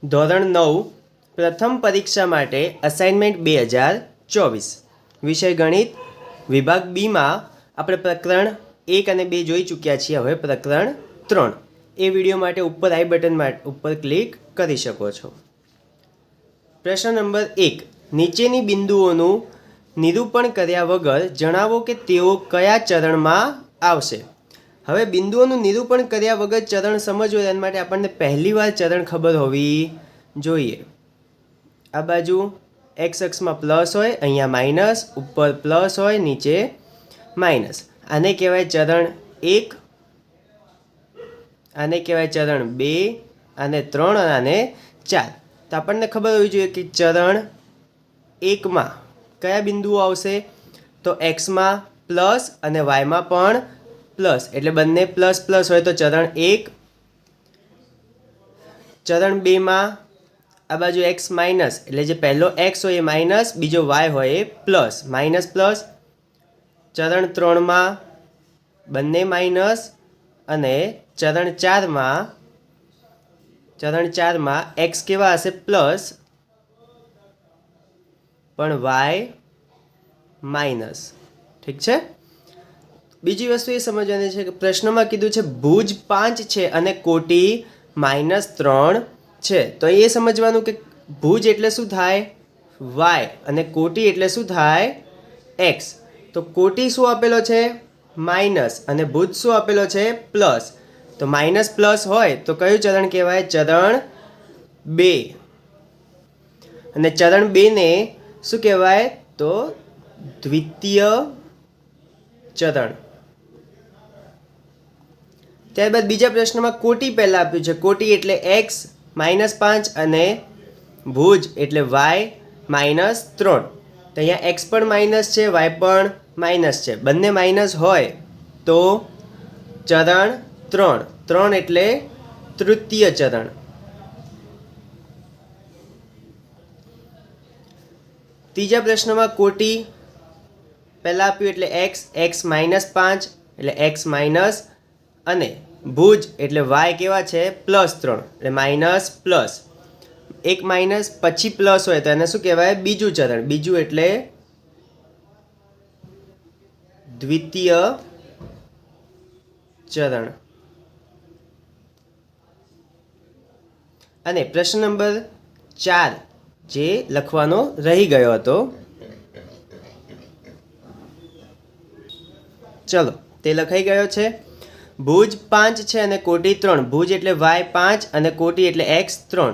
ધોરણ 9 પ્રથમ પરીક્ષા માટે અસાઇનમેન્ટ 2024 વિષય ગણિત વિભાગ બીમાં આપણે પ્રકરણ 1 અને 2 જોઈ ચૂક્યા છીએ. હવે પ્રકરણ 3 એ વિડીયો માટે ઉપર આઈ બટન ઉપર ક્લિક કરી શકો છો. પ્રશ્ન નંબર 1, નીચેની બિંદુઓનું નિરૂપણ કર્યા વગર જણાવો કે તેઓ કયા ચરણમાં આવશે. હવે બિંદુઓનું નિરૂપણ કર્યા વગર ચરણ સમજવું એના માટે આપણને પહેલીવાર ચરણ ખબર હોવી જોઈએ. આ બાજુ એક્સ અક્ષમાં પ્લસ હોય, અહીંયા માઇનસ, ઉપર પ્લસ હોય, નીચે માઇનસ. આને કહેવાય ચરણ 1, આને કહેવાય ચરણ 2, આને 3 અને આને 4. તો આપણને ખબર હોવી જોઈએ કે ચરણ 1માં કયા બિંદુઓ આવશે. તો એક્સમાં પ્લસ અને વાયમાં પણ પ્લસ, એટલે બંને પ્લસ પ્લસ હોય તો ચરણ 1. ચરણ 2માં આ બાજુ એક્સ માઇનસ, એટલે જે પહેલો એક્સ હોય એ માઇનસ, બીજો વાય હોય એ પ્લસ, માઇનસ પ્લસ. ચરણ 3માં બંને માઇનસ અને ચરણ 4માં એક્સ કેવા હશે પ્લસ પણ વાય માઇનસ. ઠીક છે. બીજી વસ્તુ એ સમજવાની છે કે પ્રશ્નમાં કીધું છે ભુજ 5 છે અને કોટી -3 છે. તો એ સમજવાનું કે ભુજ એટલે શું થાય વાય અને કોટી એટલે શું થાય એક્સ. તો કોટી શું આપેલો છે માઇનસ અને ભુજ શું આપેલો છે પ્લસ. તો માઇનસ પ્લસ હોય તો કયું ચરણ કહેવાય ચરણ 2. અને ચરણ 2 ને શું કહેવાય તો દ્વિતીય ચરણ. ત્યારબાદ બીજા પ્રશ્નમાં કોટી પહેલાં આપ્યું છે. કોટી એટલે એક્સ -5 અને ભુજ એટલે વાય -3. તો અહીંયા એક્સ પણ માઇનસ છે, વાય પણ માઇનસ છે, બંને માઇનસ હોય તો ચરણ 3 એટલે તૃતીય ચરણ. ત્રીજા પ્રશ્નમાં કોટી પહેલાં આપ્યું એટલે એક્સ -5 એટલે એક્સ માઇનસ અને ભુજ એટલે વાય કેવા છે +3 એટલે માઇનસ પ્લસ. એક માઇનસ પછી પ્લસ હોય તો એને શું કહેવાય બીજું ચરણ. બીજું એટલે દ્વિતીય ચરણ. અને પ્રશ્ન નંબર 4 જે લખવાનો રહી ગયો હતો, ચલો તે લખાઈ ગયો છે. ભુજ 5 છે અને કોટી 3. ભુજ એટલે વાય 5 અને કોટી એટલે એક્સ 3.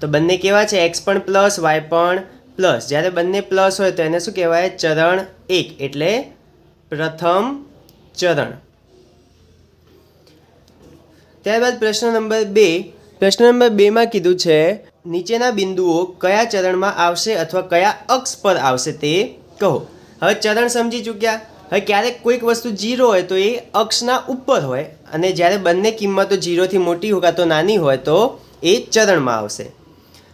તો બંને કેવા છે એક્સ પણ પ્લસ વાય પણ પ્લસ. જ્યારે બંને પ્લસ હોય તો એને શું કહેવાય ચરણ 1 એટલે પ્રથમ ચરણ. ત્યારબાદ પ્રશ્ન નંબર 2. પ્રશ્ન નંબર 2માં કીધું છે નીચેના બિંદુઓ કયા ચરણમાં આવશે અથવા કયા અક્ષ પર આવશે તે કહો. હવે ચરણ સમજી ચૂક્યા. હવે ક્યારેક કોઈક વસ્તુ 0 હોય તો એ અક્ષના ઉપર હોય અને જ્યારે બંને કિંમતો 0થી મોટી હોય કાં તો નાની હોય તો એ ચરણમાં આવશે.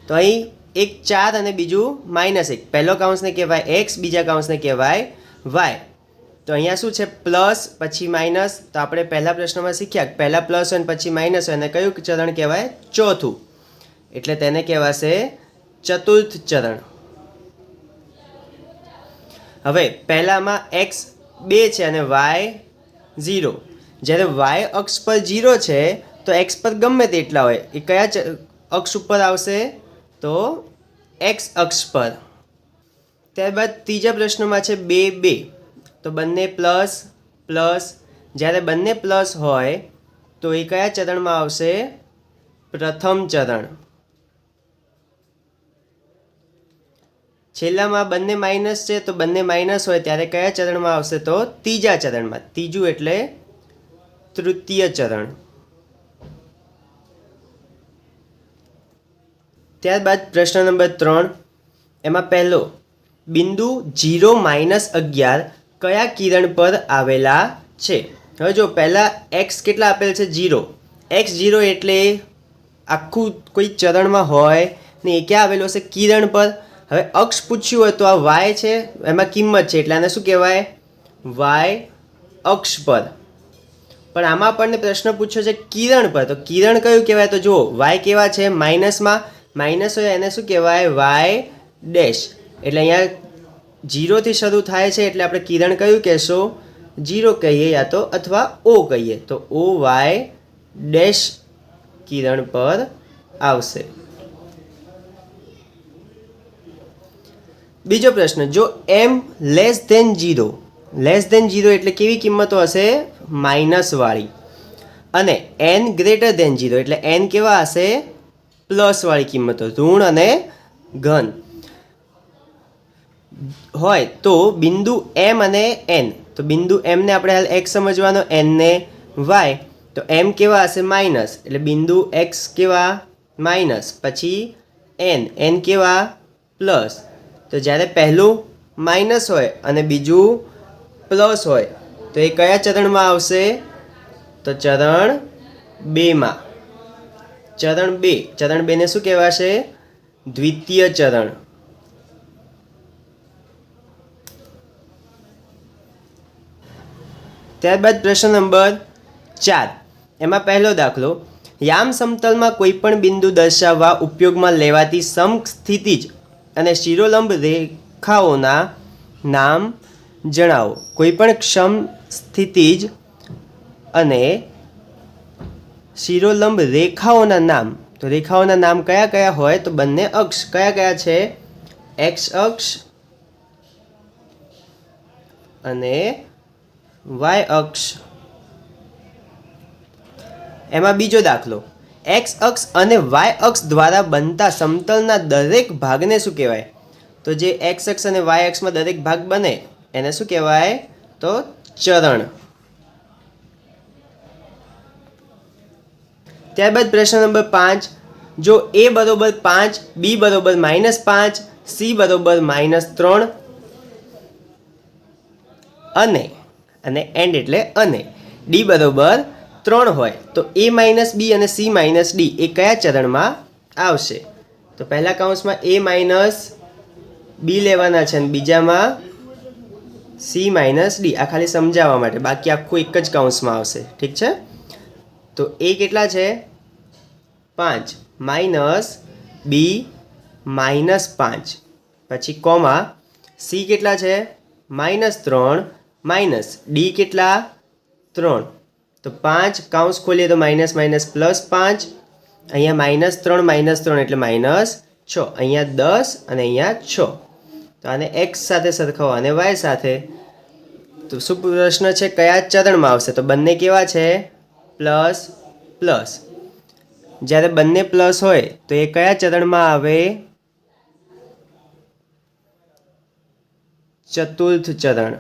તો અહીં એક 4 અને બીજું -1. પહેલો કાઉન્સને કહેવાય એક્સ, બીજા કાઉન્સને કહેવાય વાય. તો અહીંયા શું છે પ્લસ પછી માઇનસ. તો આપણે પહેલા પ્રશ્નમાં શીખ્યા પહેલાં પ્લસ હોય ને પછી માઇનસ હોય અને કયું ચરણ કહેવાય ચોથું, એટલે તેને કહેવાશે ચતુર્થ ચરણ. હવે પહેલામાં એક્સ 2 છે અને વાય 0. જ્યારે વાય અક્ષ પર 0 છે તો એક્સ પર ગમે તેટલા હોય એ કયા અક્ષ ઉપર આવશે તો એક્સ અક્ષ પર. ત્યારબાદ ત્રીજા પ્રશ્નમાં છે 2 તો બંને પ્લસ પ્લસ. જ્યારે બંને પ્લસ હોય તો એ કયા ચરણમાં આવશે પ્રથમ ચરણ. છેલ્લામાં બંને માઇનસ છે તો બંને માઇનસ હોય ત્યારે કયા ચરણમાં આવશે તો ત્રીજા ચરણમાં. ત્રીજું એટલે તૃતીય ચરણ. ત્યારબાદ પ્રશ્ન નંબર 3 એમાં પહેલો બિંદુ 0 -11 કયા કિરણ પર આવેલા છે. હવે જો પહેલાં એક્સ કેટલા આપેલ છે 0. એક્સ 0 એટલે આખું કોઈ ચરણમાં હોય ને એ ક્યાં આવેલું હશે કિરણ પર. હવે અક્ષ પૂછ્યું હોય તો આ વાય છે એમાં કિંમત છે એટલે આને શું કહેવાય વાય અક્ષ પર. પણ આમાં આપણને પ્રશ્ન પૂછ્યો છે કિરણ પર. તો કિરણ કયું કહેવાય તો જુઓ વાય કેવા છે માઇનસમાં, માઇનસ હોય એને શું કહેવાય? Y dash. એટલે અહીંયા 0 થી શરૂ થાય છે એટલે આપણે કિરણ કયું કહેશો? 0 કહીએ યા તો અથવા ઓ કહીએ. તો ઓ વાય ડેશ કિરણ પર આવશે. બીજો પ્રશ્ન, જો m less than 0, less than 0 એટલે કેવી કિંમતો હશે? માઇનસ વાળી. અને n ગ્રેટર ધેન 0 એટલે n કેવા હશે? પ્લસ વાળી કિંમતો, ઋણ અને ઘન હોય તો બિંદુ m અને n, તો બિંદુ m ને આપણે હાલ x સમજવાનો, n ને y, તો m કેવા હશે? માઇનસ. એટલે બિંદુ x કેવા? માઇનસ. પછી n કેવા? પ્લસ. તો જ્યારે પહેલું માઇનસ હોય અને બીજું પ્લસ હોય તો એ કયા ચરણમાં આવશે? તો ચરણ 2માં. ચરણ 2, ચરણ 2 ને શું કહેવાશે? દ્વિતીય ચરણ. ત્યારબાદ પ્રશ્ન નંબર 4, એમાં પહેલો દાખલો, યામ સમતલમાં કોઈ પણ બિંદુ દર્શાવવા ઉપયોગમાં લેવાતી સમસ્થિતિજ અને શિરોલંબ રેખાઓના નામ જણાવો. કોઈ પણ સમસ્થિતિજ અને શિરોલંબ રેખાઓના નામ. તો રેખાઓના નામ કયા કયા હોય? તો બંને અક્ષ કયા કયા છે? એક્સ અક્ષ અને વાય અક્ષ. એમાં બીજો દાખલો, એક્સ અક્ષ અને વાય અક્ષ દ્વારા બનતા સમતલના દરેક ભાગને શું કહેવાય? તો જે એક્સ અક્ષ અને વાય અક્ષમાં દરેક ભાગ બને એને શું કહેવાય? તો ચરણ. ત્યારબાદ પ્રશ્ન નંબર 5, જો a બરોબર 5, b બરોબર -5, c બરોબર -3 અને એન્ડ એટલે અને d બરોબર 3 હોય તો a - b અને c - d એ કયા ચરણમાં આવશે? તો પહેલા કૌંસમાં a - b લેવાના છે અને બીજામાં c - d. આ ખાલી સમજાવવા માટે, બાકી આખું એક જ કૌંસમાં આવશે. ઠીક છે? તો a કેટલા છે? 5 માઇનસ b -5, પછી કોમા c કેટલા છે? -3 માઇનસ d કેટલા? 3. તો 5 કૌંસ ખોલીએ તો માઇનસ માઇનસ +5, અહીંયા -3 એટલે -6, અહીંયા 10 અને અહીંયા 6. તો આને x સાથે સરખાવો અને y સાથે. તો શું પ્રશ્ન છે? કયા ચરણમાં આવશે? તો બંને કેવા છે? Plus plus. જ્યારે બંને પ્લસ હોય તો એ કયા ચરણમાં આવે? ચતુર્થ ચરણ.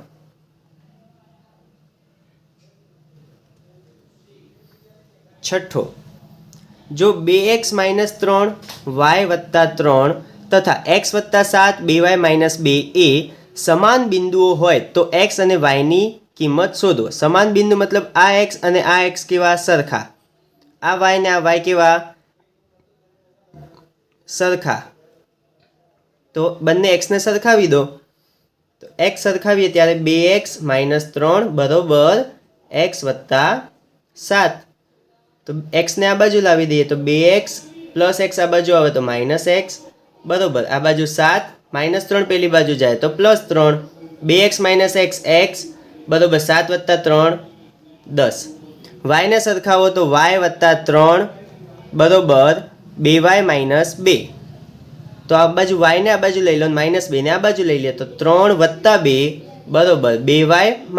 છઠ્ઠો, જો 2x - 3 y + 3 તથા x + 7 2y - 2 એ સમાન બિંદુઓ હોય તો x અને y ની કિંમત શોધો. સમાન બિંદુ મતલબ આ x અને આ x કેવા? સરખા. આ y ને આ y કેવા? સરખા. તો બંને x ને સરખાવી દો. તો x સરખાવીએ ત્યારે 2x - 3 બરોબર x + 7. તો x ને આ બાજુ લાવી દઈએ તો 2x + x આ બાજુ આવે તો -x બરોબર આ બાજુ 7 -3 પેલી બાજુ જાય તો +3. 2x - x x બરોબર 7 + 3 10. y ને સરખાવો તો y + 3 બરોબર 2y - 2. તો આ બાજુ y ને આ બાજુ લઈ લો, -2 ને આ બાજુ લઈ લે તો 3 + 2 બરોબર 2y -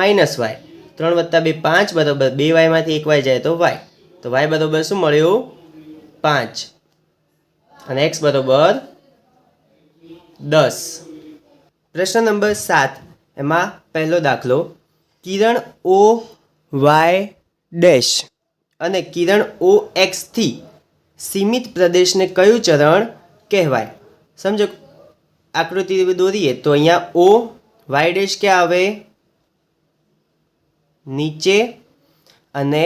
y. 3 + 2 5 બરોબર 2y માંથી 1y જાય તો y. તો y બરોબર શું મળ્યું? 5 અને x બરોબર 10. પ્રશ્ન નંબર 7, એમાં પહેલો દાખલો, કિરણ O y ડેશ અને કિરણ O x થી સીમિત પ્રદેશને કયું ચરણ કહેવાય? સમજો આકૃતિ દોરીએ તો અહીંયા O y ડેશ ક્યાં આવે? નીચે. અને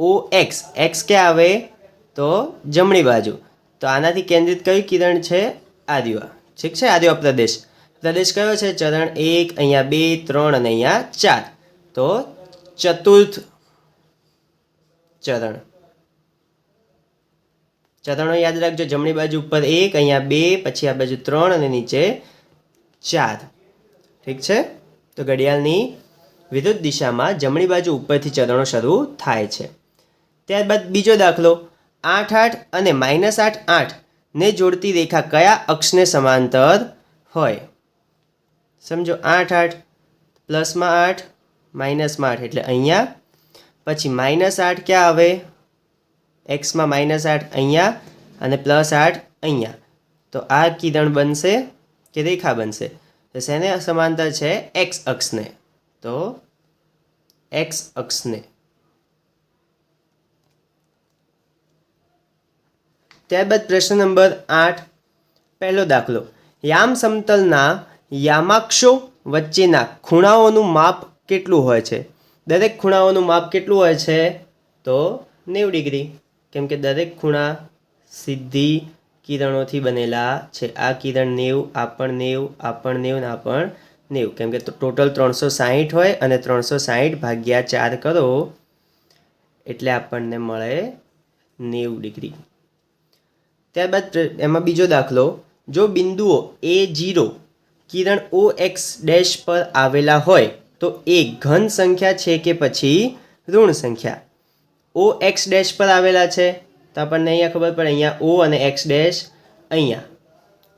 O x ક્યાં આવે? તો જમણી બાજુ. તો આનાથી કેન્દ્રિત કયું કિરણ છે? આર્ય. ઠીક છે? આર્ય પ્રદેશ. પ્રદેશ કયો છે? ચરણ 1, અહીંયા 2, 3 અને અહીંયા 4. તો ચતુર્થ ચરણ. ચરણો યાદ રાખજો. જમણી બાજુ ઉપર 1, અહીંયા 2, પછી આ બાજુ 3 અને નીચે 4. ઠીક છે. તો ઘડિયાળની વિરુદ્ધ દિશામાં જમણી બાજુ ઉપરથી ચરણો શરૂ થાય છે. ત્યારબાદ બીજો દાખલો, 8, 8 અને -8, 8 ને જોડતી રેખા કયા અક્ષને સમાંતર હોય? સમજો 8, 8 પ્લસમાં 8 માઇનસમાં 8 એટલે અહીંયા, પછી -8 ક્યાં આવે? એક્સમાં -8 અહીંયા અને +8 અહીંયા. તો આ કિરણ બનશે કે રેખા બનશે? તો શેને સમાંતર છે? એક્સ અક્ષને. તો એક્સ અક્ષને. ત્યારબાદ પ્રશ્ન નંબર 8, પહેલો દાખલો, યામ સમતલના યામાક્ષો વચ્ચેના ખૂણાઓનું માપ કેટલું હોય છે? દરેક ખૂણાઓનું માપ કેટલું હોય છે? તો 90 ડિગ્રી, કેમ કે દરેક ખૂણા સીધી કિરણોથી બનેલા છે. આ કિરણ 90, આ પણ 90, આ પણ 90 ને આ પણ 90, કેમ કે ટોટલ 360 હોય અને 360 ભાગ્યા 4 કરો એટલે આપણને મળે 90 ડિગ્રી. ત્યારબાદ એમાં બીજો દાખલો, જો બિંદુઓ A0 કિરણ OX' પર આવેલા હોય તો એ ઘન સંખ્યા છે કે પછી ઋણ સંખ્યા? OX' પર આવેલા છે તો આપણને અહીંયા ખબર પડે, અહીંયા O અને X' અહીંયા.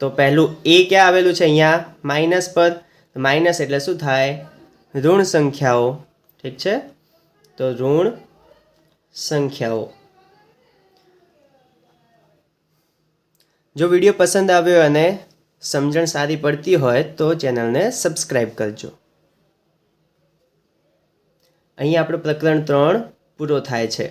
તો પહેલું A ક્યાં આવેલું છે? અહીંયા માઇનસ પર. માઇનસ એટલે શું થાય? ઋણ સંખ્યાઓ. ઠીક છે. તો ઋણ સંખ્યાઓ. જો વિડીયો પસંદ આવ્યો અને સમજણ સારી પડતી હોય તો ચેનલને સબસ્ક્રાઈબ કરજો. અહીં આપણો પ્રકરણ 3 પૂરો થાય છે.